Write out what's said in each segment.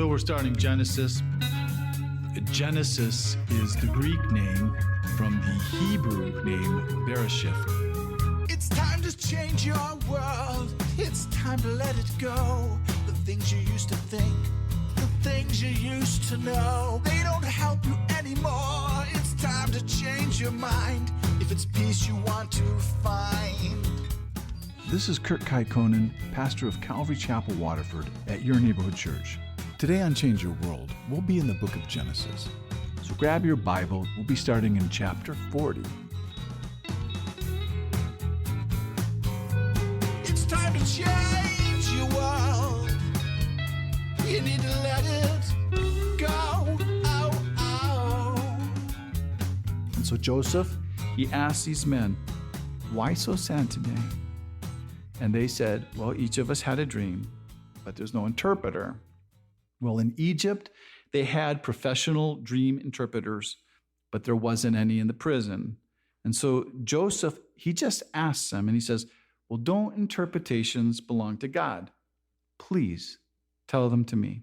So we're starting Genesis. Genesis is the Greek name from the Hebrew name Bereshith. It's time to change your world. It's time to let it go. The things you used to think, the things you used to know, they don't help you anymore. It's time to change your mind. If it's peace you want to find. This is Kurt Kaikonen, pastor of Calvary Chapel, Waterford, at your neighborhood church. Today on Change Your World, we'll be in the book of Genesis. So grab your Bible. We'll be starting in chapter 40. It's time to change your world. You need to let it go. Oh, oh. And so Joseph, he asked these men, "Why so sad today?" And they said, "Well, each of us had a dream, but there's no interpreter." Well, in Egypt, they had professional dream interpreters, but there wasn't any in the prison. And so Joseph, he just asks them and he says, "Well, don't interpretations belong to God? Please tell them to me."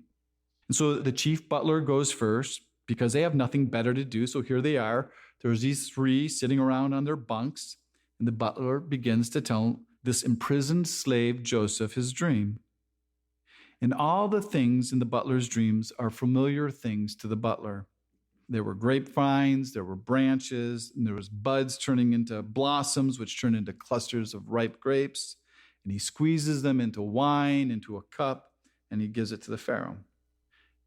And so the chief butler goes first because they have nothing better to do. So here they are. There's these three sitting around on their bunks, and the butler begins to tell this imprisoned slave Joseph his dream. And all the things in the butler's dreams are familiar things to the butler. There were grapevines, there were branches, and there was buds turning into blossoms, which turn into clusters of ripe grapes. And he squeezes them into wine, into a cup, and he gives it to the Pharaoh.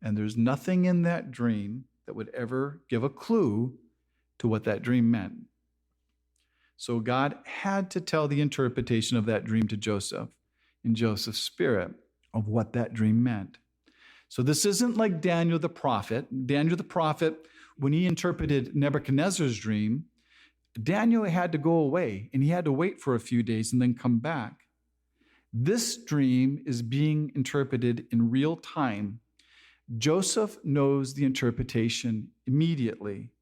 And there's nothing in that dream that would ever give a clue to what that dream meant. So God had to tell the interpretation of that dream to Joseph in Joseph's spirit of what that dream meant. So this isn't like Daniel the prophet. Daniel the prophet, when he interpreted Nebuchadnezzar's dream, Daniel had to go away and he had to wait for a few days and then come back. This dream is being interpreted in real time. Joseph knows the interpretation immediately,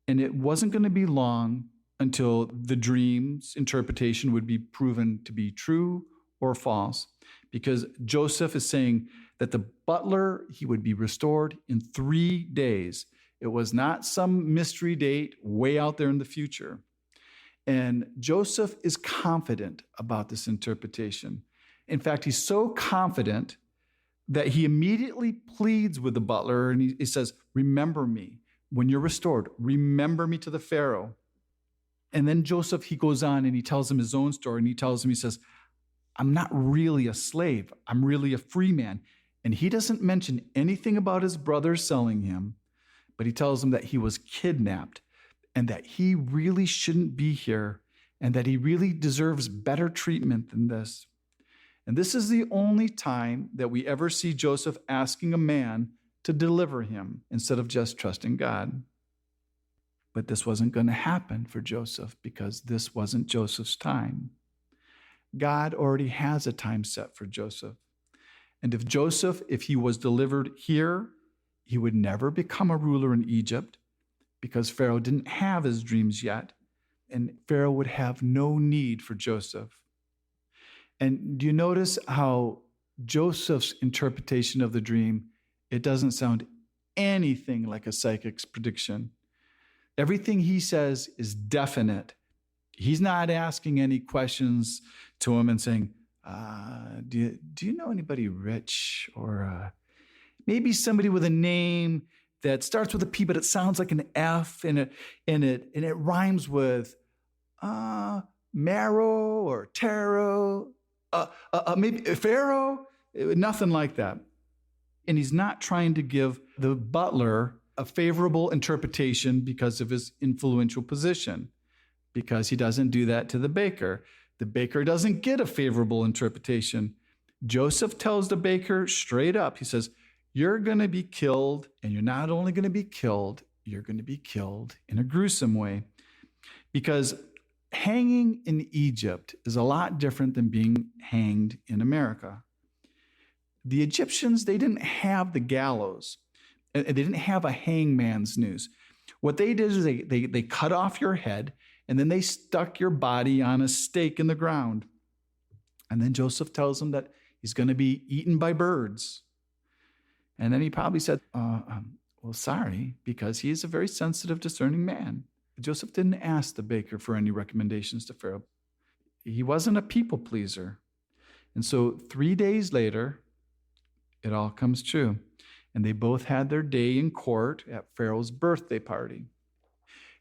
and it wasn't going to be long until the dream's interpretation would be proven to be true or false, because Joseph is saying that the butler, he would be restored in 3 days. It was not some mystery date way out there in the future. And Joseph is confident about this interpretation. In fact, he's so confident that he immediately pleads with the butler and he says, "Remember me when you're restored. Remember me to the Pharaoh." And then Joseph, he goes on and he tells him his own story, and he tells him, he says, "I'm not really a slave. I'm really a free man." And he doesn't mention anything about his brothers selling him, but he tells him that he was kidnapped and that he really shouldn't be here and that he really deserves better treatment than this. And this is the only time that we ever see Joseph asking a man to deliver him instead of just trusting God. But this wasn't going to happen for Joseph because this wasn't Joseph's time. God already has a time set for Joseph. And if Joseph, if he was delivered here, he would never become a ruler in Egypt because Pharaoh didn't have his dreams yet, and Pharaoh would have no need for Joseph. And do you notice how Joseph's interpretation of the dream, it doesn't sound anything like a psychic's prediction. Everything he says is definite. He's not asking any questions to him and saying, do you know anybody rich? Or maybe somebody with a name that starts with a P, but it sounds like an F, and it rhymes with marrow or tarot, maybe Pharaoh, nothing like that. And he's not trying to give the butler a favorable interpretation because of his influential position, because he doesn't do that to the baker. The baker doesn't get a favorable interpretation. Joseph tells the baker straight up, he says, "You're going to be killed, and you're not only going to be killed, you're going to be killed in a gruesome way." Because hanging in Egypt is a lot different than being hanged in America. The Egyptians, they didn't have the gallows. They didn't have a hangman's noose. What they did is they cut off your head, and then they stuck your body on a stake in the ground. And then Joseph tells them that he's going to be eaten by birds. And then he probably said, well, sorry, because he is a very sensitive, discerning man. Joseph didn't ask the baker for any recommendations to Pharaoh. He wasn't a people pleaser. And so 3 days later, it all comes true. And they both had their day in court at Pharaoh's birthday party.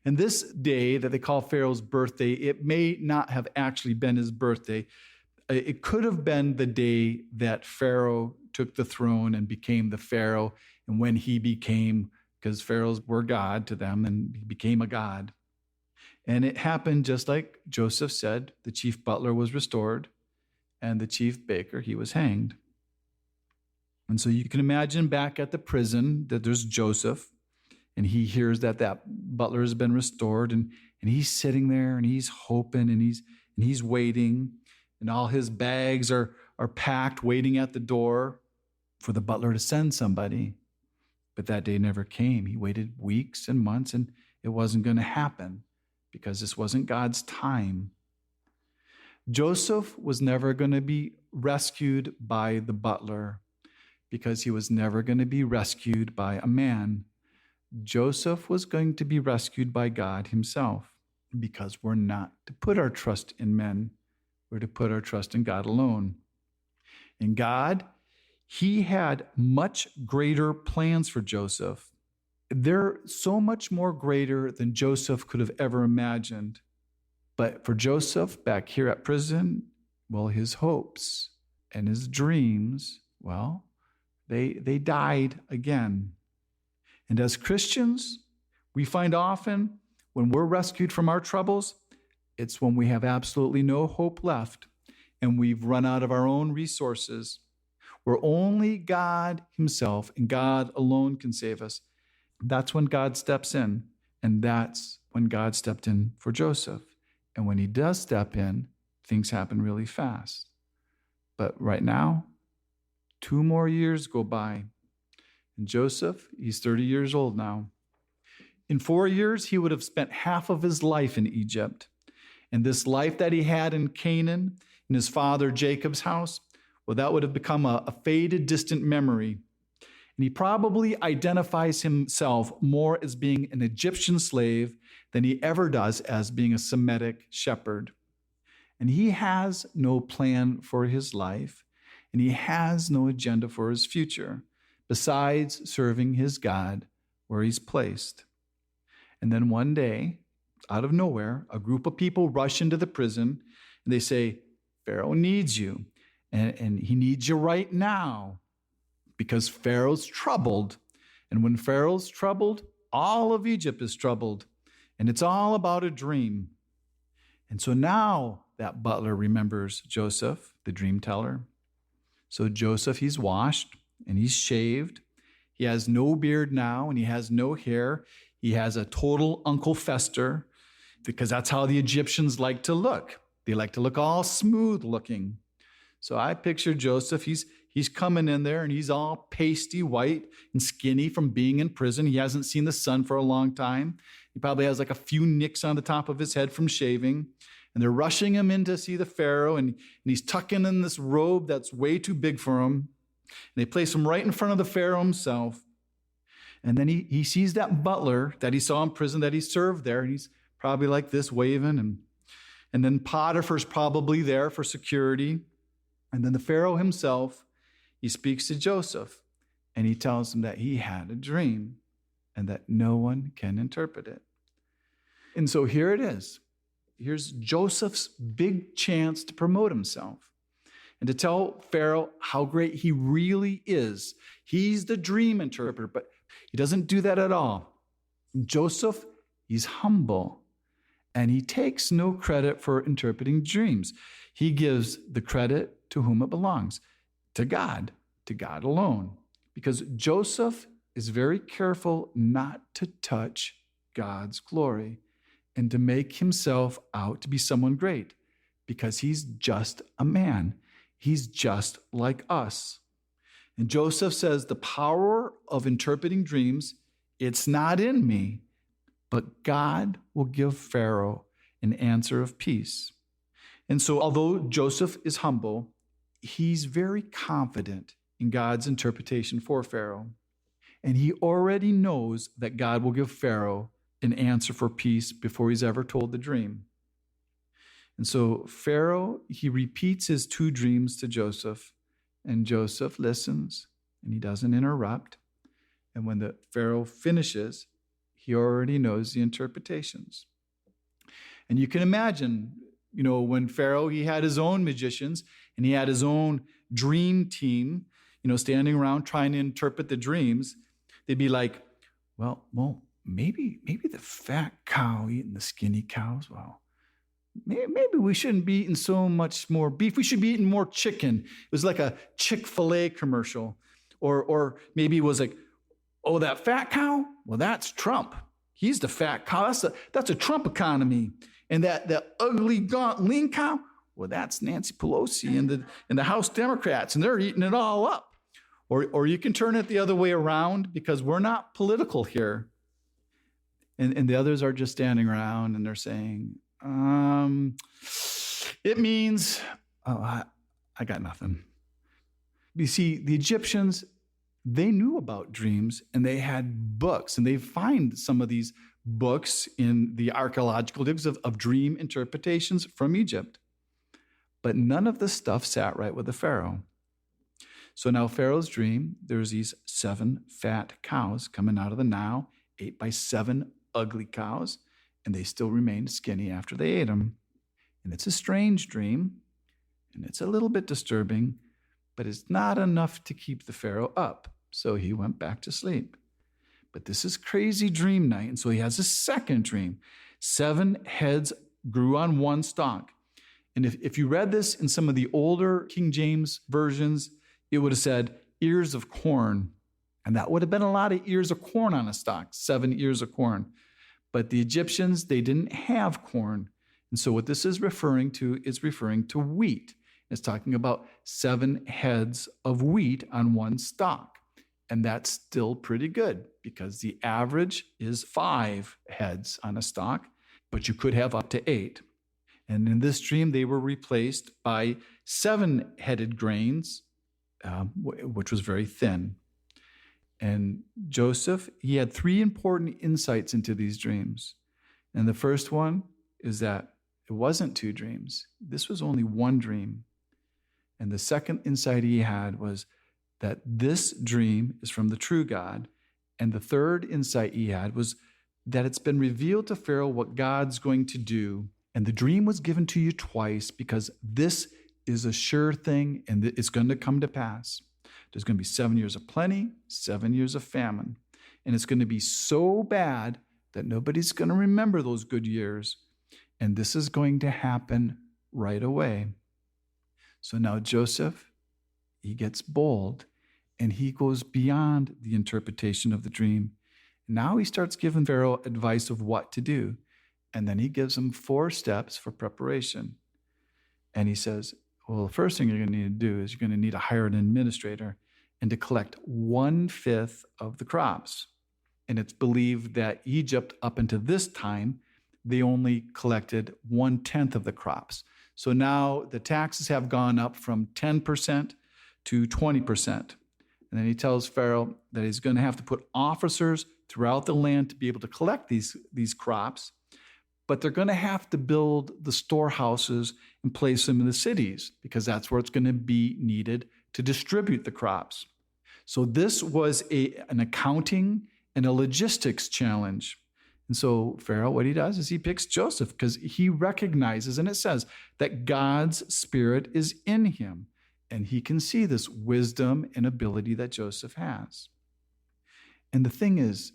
And this day that they call Pharaoh's birthday, it may not have actually been his birthday. It could have been the day that Pharaoh took the throne and became the Pharaoh, and when he became, because pharaohs were God to them, and he became a god. And it happened just like Joseph said. The chief butler was restored, and the chief baker, he was hanged. And so you can imagine back at the prison that there's Joseph, and he hears that butler has been restored, and he's sitting there, and he's hoping, and he's waiting, and all his bags are packed, waiting at the door for the butler to send somebody. But that day never came. He waited weeks and months, and it wasn't going to happen because this wasn't God's time. Joseph was never going to be rescued by the butler because he was never going to be rescued by a man. Joseph was going to be rescued by God himself, because we're not to put our trust in men. We're to put our trust in God alone. And God, he had much greater plans for Joseph. They're so much more greater than Joseph could have ever imagined. But for Joseph back here at prison, well, his hopes and his dreams, well, they died again. And as Christians, we find often when we're rescued from our troubles, it's when we have absolutely no hope left and we've run out of our own resources, where only God himself and God alone can save us. That's when God steps in, and that's when God stepped in for Joseph. And when he does step in, things happen really fast. But right now, 2 more years go by. And Joseph, he's 30 years old now. In 4 years, he would have spent half of his life in Egypt. And this life that he had in Canaan, in his father Jacob's house, well, that would have become a faded, distant memory. And he probably identifies himself more as being an Egyptian slave than he ever does as being a Semitic shepherd. And he has no plan for his life, and he has no agenda for his future, besides serving his God where he's placed. And then one day, out of nowhere, a group of people rush into the prison, and they say, Pharaoh needs you, and he needs you right now, because Pharaoh's troubled. And when Pharaoh's troubled, all of Egypt is troubled. And it's all about a dream. And so now that butler remembers Joseph, the dream teller. So Joseph, he's washed and he's shaved. He has no beard now and he has no hair. He has a total Uncle Fester, because that's how the Egyptians like to look. They like to look all smooth looking. So I picture Joseph, he's coming in there and he's all pasty white and skinny from being in prison. He hasn't seen the sun for a long time. He probably has like a few nicks on the top of his head from shaving. And they're rushing him in to see the Pharaoh, and he's tucking in this robe that's way too big for him. And they place him right in front of the Pharaoh himself. And then he sees that butler that he saw in prison, that he served there, and he's probably like this waving. And then Potiphar's probably there for security. And then the Pharaoh himself, he speaks to Joseph, and he tells him that he had a dream and that no one can interpret it. And so here it is. Here's Joseph's big chance to promote himself and to tell Pharaoh how great he really is. He's the dream interpreter, but he doesn't do that at all. Joseph, he's humble, and he takes no credit for interpreting dreams. He gives the credit to whom it belongs, to God alone. Because Joseph is very careful not to touch God's glory and to make himself out to be someone great, because he's just a man. He's just like us. And Joseph says, the power of interpreting dreams, it's not in me, but God will give Pharaoh an answer of peace. And so although Joseph is humble, he's very confident in God's interpretation for Pharaoh. And he already knows that God will give Pharaoh an answer for peace before he's ever told the dream. And so Pharaoh, he repeats his two dreams to Joseph, and Joseph listens, and he doesn't interrupt. And when the Pharaoh finishes, he already knows the interpretations. And you can imagine, when Pharaoh, he had his own magicians, and he had his own dream team, standing around trying to interpret the dreams. They'd be like, well, maybe the fat cow eating the skinny cows. Well, maybe we shouldn't be eating so much more beef. We should be eating more chicken. It was like a Chick-fil-A commercial. Or maybe it was like, oh, that fat cow? Well, that's Trump. He's the fat cow. That's a Trump economy. And that ugly, gaunt, lean cow? Well, that's Nancy Pelosi and the House Democrats, and they're eating it all up. Or you can turn it the other way around, because we're not political here. And the others are just standing around and they're saying, it means, I got nothing. You see, the Egyptians, they knew about dreams, and they had books, and they find some of these books in the archaeological digs of dream interpretations from Egypt. But none of the stuff sat right with the Pharaoh. So now Pharaoh's dream, there's these 7 fat cows coming out of the Nile, ate by 7 ugly cows, and they still remained skinny after they ate them. And it's a strange dream, and it's a little bit disturbing, but it's not enough to keep the Pharaoh up. So he went back to sleep. But this is crazy dream night, and so he has a second dream. 7 heads grew on one stalk. And if you read this in some of the older King James versions, it would have said ears of corn. And that would have been a lot of ears of corn on a stalk, 7 ears of corn. But the Egyptians, they didn't have corn. And so what this is referring to is referring to wheat. It's talking about 7 heads of wheat on one stalk. And that's still pretty good, because the average is 5 heads on a stalk, but you could have up to 8. And in this dream, they were replaced by 7-headed grains, which was very thin. And Joseph, he had 3 important insights into these dreams. And the first one is that it wasn't 2 dreams. This was only 1 dream. And the second insight he had was that this dream is from the true God. And the third insight he had was that it's been revealed to Pharaoh what God's going to do. And the dream was given to you twice, because this is a sure thing, and it's going to come to pass. There's going to be 7 years of plenty, 7 years of famine. And it's going to be so bad that nobody's going to remember those good years. And this is going to happen right away. So now Joseph, he gets bold, and he goes beyond the interpretation of the dream. Now he starts giving Pharaoh advice of what to do. And then he gives him 4 steps for preparation. And he says, well, the first thing you're going to need to do is you're going to need to hire an administrator and to collect 1/5 of the crops. And it's believed that Egypt, up until this time, they only collected 1/10 of the crops. So now the taxes have gone up from 10% to 20%. And then he tells Pharaoh that he's going to have to put officers throughout the land to be able to collect these crops. But they're going to have to build the storehouses and place them in the cities, because that's where it's going to be needed to distribute the crops. So this was an accounting and a logistics challenge. And so Pharaoh, what he does is he picks Joseph, because he recognizes, and it says that God's Spirit is in him, and he can see this wisdom and ability that Joseph has. And the thing is,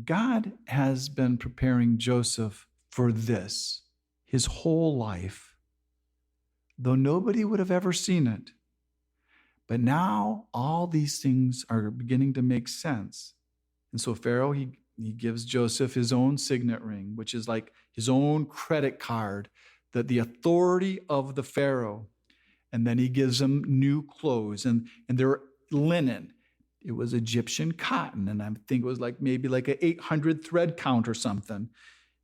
God has been preparing Joseph for this his whole life, though nobody would have ever seen it. But now all these things are beginning to make sense. And so Pharaoh, he gives Joseph his own signet ring, which is like his own credit card, that the authority of the Pharaoh. And then he gives him new clothes, and they're linen. It was Egyptian cotton, and I think it was maybe like an 800 thread count or something.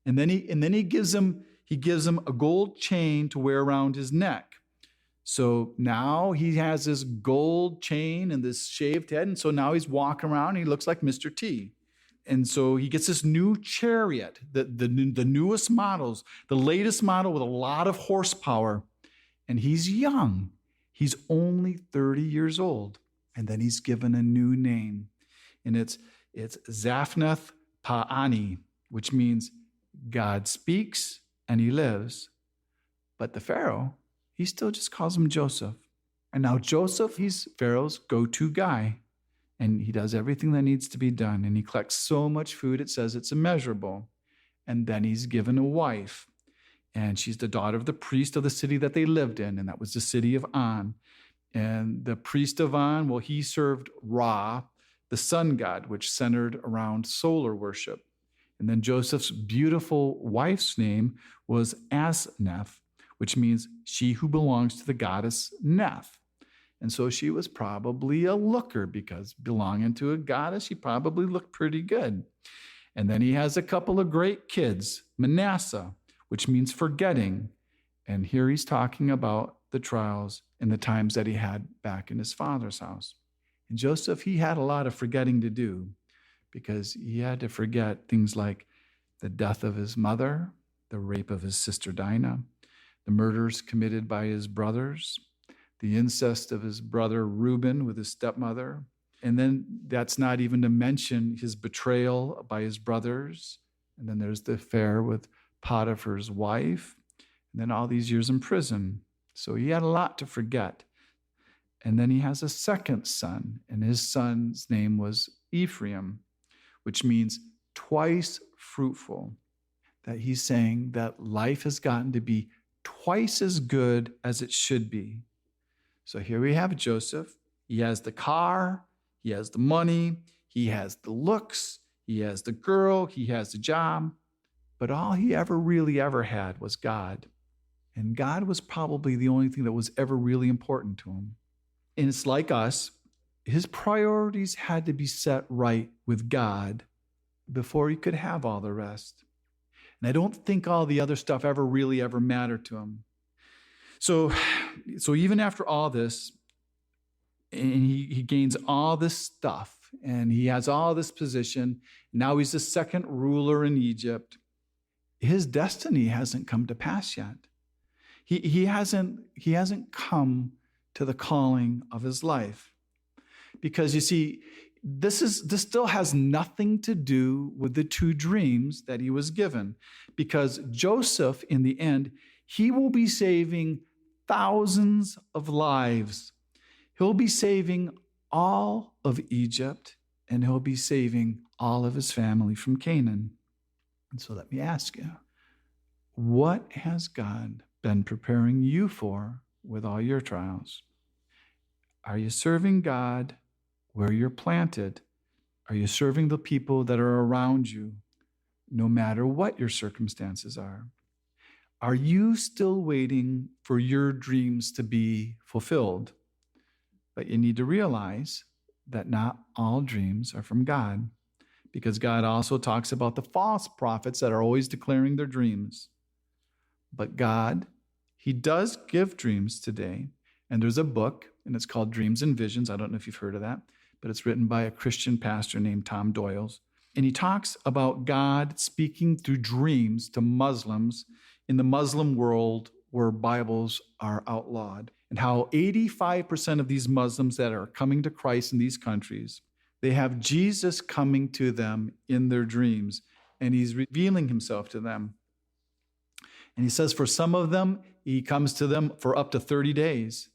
And then he gives him a gold chain to wear around his neck. So now he has this gold chain and this shaved head. And so now he's walking around and he looks like Mr. T. And so he gets this new chariot, the newest models, the latest model with a lot of horsepower. And he's young. He's only 30 years old. And then he's given a new name. And it's Zaphnath Pa'ani, which means God speaks and he lives. But the Pharaoh, he still just calls him Joseph. And now Joseph, he's Pharaoh's go-to guy. And he does everything that needs to be done. And he collects so much food, it says it's immeasurable. And then he's given a wife. And she's the daughter of the priest of the city that they lived in. And that was the city of On. And the priest of On, well, he served Ra, the sun god, which centered around solar worship. And then Joseph's beautiful wife's name was Asneth, which means she who belongs to the goddess Neth. And so she was probably a looker because belonging to a goddess, she probably looked pretty good. And then he has a couple of great kids, Manasseh, which means forgetting. And here he's talking about the trials and the times that he had back in his father's house. And Joseph, he had a lot of forgetting to do because he had to forget things like the death of his mother, the rape of his sister Dinah, the murders committed by his brothers, the incest of his brother Reuben with his stepmother. And then that's not even to mention his betrayal by his brothers. And then there's the affair with Potiphar's wife. And then all these years in prison. So he had a lot to forget. And then he has a second son, and his son's name was Ephraim, which means twice fruitful. That he's saying that life has gotten to be twice as good as it should be. So here we have Joseph. He has the car, he has the money, he has the looks, he has the girl, he has the job. But all he really ever had was God. And God was probably the only thing that was ever really important to him. And it's like us, his priorities had to be set right with God before he could have all the rest. And I don't think all the other stuff really ever mattered to him. So even after all this, and he gains all this stuff, and he has all this position, now he's the second ruler in Egypt. His destiny hasn't come to pass yet. He hasn't come to the calling of his life. Because you see, this still has nothing to do with the two dreams that he was given. Because Joseph, in the end, he will be saving thousands of lives. He'll be saving all of Egypt, and he'll be saving all of his family from Canaan. And so let me ask you, what has God been preparing you for with all your trials? Are you serving God where you're planted? Are you serving the people that are around you, no matter what your circumstances are? Are you still waiting for your dreams to be fulfilled? But you need to realize that not all dreams are from God, because God also talks about the false prophets that are always declaring their dreams. But God, he does give dreams today. And there's a book, and it's called Dreams and Visions. I don't know if you've heard of that, but it's written by a Christian pastor named Tom Doyles. And he talks about God speaking through dreams to Muslims in the Muslim world where Bibles are outlawed, and how 85% of these Muslims that are coming to Christ in these countries, they have Jesus coming to them in their dreams, and he's revealing himself to them. And he says for some of them, he comes to them for up to 30 days.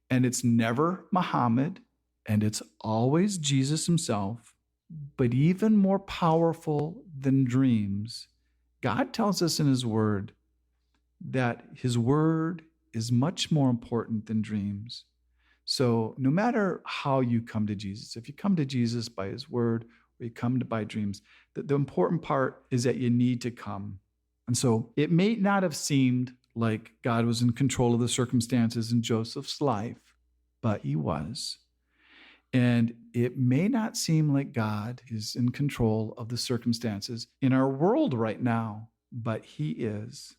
And it's never Muhammad, and it's always Jesus himself. But even more powerful than dreams, God tells us in his word that his word is much more important than dreams. So no matter how you come to Jesus, if you come to Jesus by his word or you come by dreams, the important part is that you need to come. And so it may not have seemed like God was in control of the circumstances in Joseph's life, but he was. And it may not seem like God is in control of the circumstances in our world right now, but he is.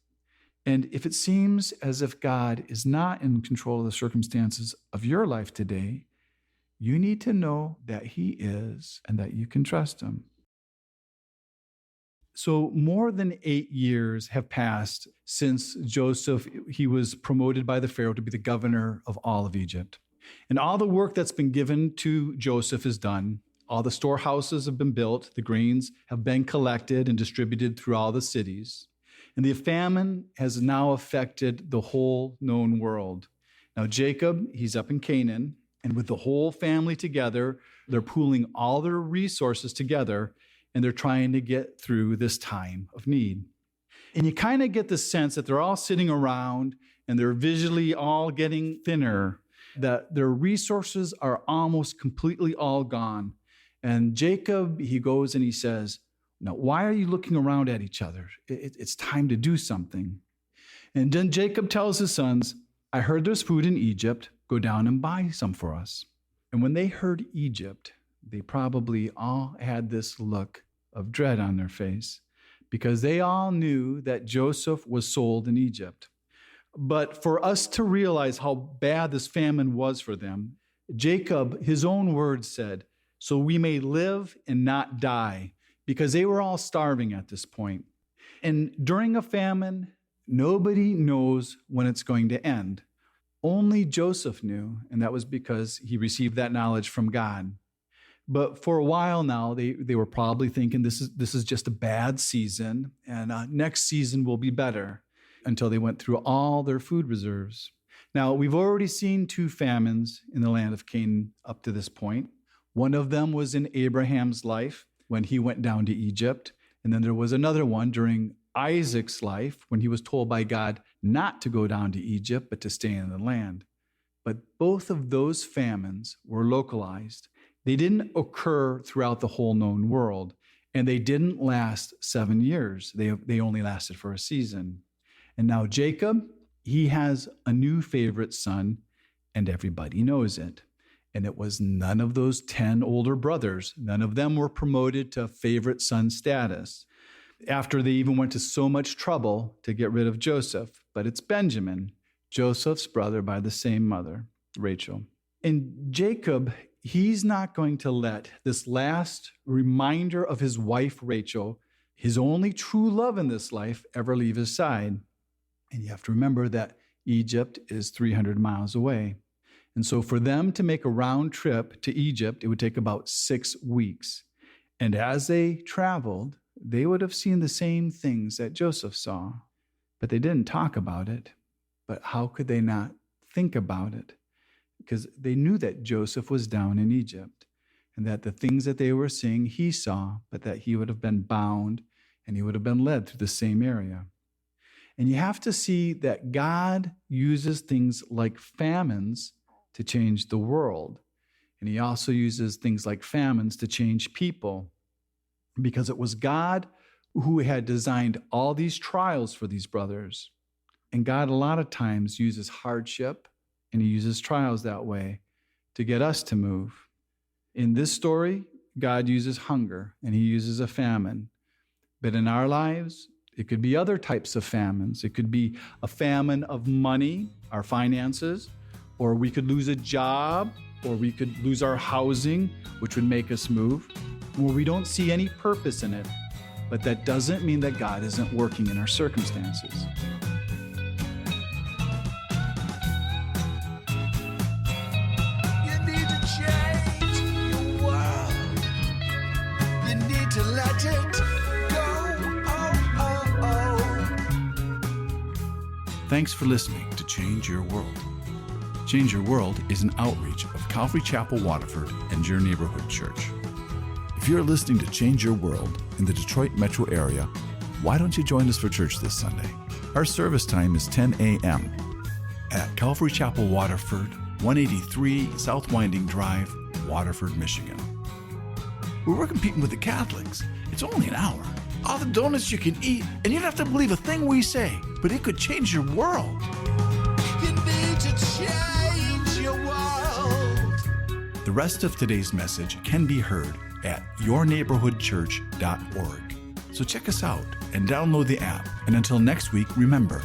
And if it seems as if God is not in control of the circumstances of your life today, you need to know that he is and that you can trust him. So more than 8 years have passed since Joseph, he was promoted by the Pharaoh to be the governor of all of Egypt. And all the work that's been given to Joseph is done. All the storehouses have been built. The grains have been collected and distributed through all the cities. And the famine has now affected the whole known world. Now Jacob, he's up in Canaan, and with the whole family together, they're pooling all their resources together, and they're trying to get through this time of need. And you kind of get the sense that they're all sitting around and they're visually all getting thinner, that their resources are almost completely all gone. And Jacob, he goes and he says, "Now, why are you looking around at each other? It's time to do something." And then Jacob tells his sons, "I heard there's food in Egypt. Go down and buy some for us." And when they heard Egypt, they probably all had this look of dread on their face because they all knew that Joseph was sold in Egypt. But for us to realize how bad this famine was for them, Jacob, his own words said, "So we may live and not die," because they were all starving at this point. And during a famine, nobody knows when it's going to end. Only Joseph knew, and that was because he received that knowledge from God. But for a while now, they were probably thinking this is just a bad season, and next season will be better, until they went through all their food reserves. Now, we've already seen 2 famines in the land of Canaan up to this point. One of them was in Abraham's life when he went down to Egypt, and then there was another one during Isaac's life when he was told by God not to go down to Egypt, but to stay in the land. But both of those famines were localized. They didn't occur throughout the whole known world, and they didn't last 7 years. They only lasted for a season. And now Jacob, he has a new favorite son, and everybody knows it. And it was none of those 10 older brothers. None of them were promoted to favorite son status after they even went to so much trouble to get rid of Joseph. But it's Benjamin, Joseph's brother by the same mother, Rachel. And Jacob, he's not going to let this last reminder of his wife, Rachel, his only true love in this life, ever leave his side. And you have to remember that Egypt is 300 miles away. And so for them to make a round trip to Egypt, it would take about 6 weeks. And as they traveled, they would have seen the same things that Joseph saw, but they didn't talk about it. But how could they not think about it? Because they knew that Joseph was down in Egypt and that the things that they were seeing, he saw, but that he would have been bound and he would have been led through the same area. And you have to see that God uses things like famines to change the world. And he also uses things like famines to change people, because it was God who had designed all these trials for these brothers. And God a lot of times uses hardship and he uses trials that way to get us to move. In this story, God uses hunger and he uses a famine. But in our lives, it could be other types of famines. It could be a famine of money, our finances, or we could lose a job, or we could lose our housing, which would make us move, where we don't see any purpose in it. But that doesn't mean that God isn't working in our circumstances. You need to change your world. You need to let it go. Oh, oh, oh. Thanks for listening to Change Your World. Change Your World is an outreach of Calvary Chapel, Waterford, and your neighborhood church. If you're listening to Change Your World in the Detroit metro area, why don't you join us for church this Sunday? Our service time is 10 a.m. at Calvary Chapel, Waterford, 183 South Winding Drive, Waterford, Michigan. We're competing with the Catholics. It's only an hour. All the donuts you can eat, and you don't have to believe a thing we say, but it could change your world. You need to change your world. The rest of today's message can be heard at yourneighborhoodchurch.org. So check us out and download the app. And until next week, remember,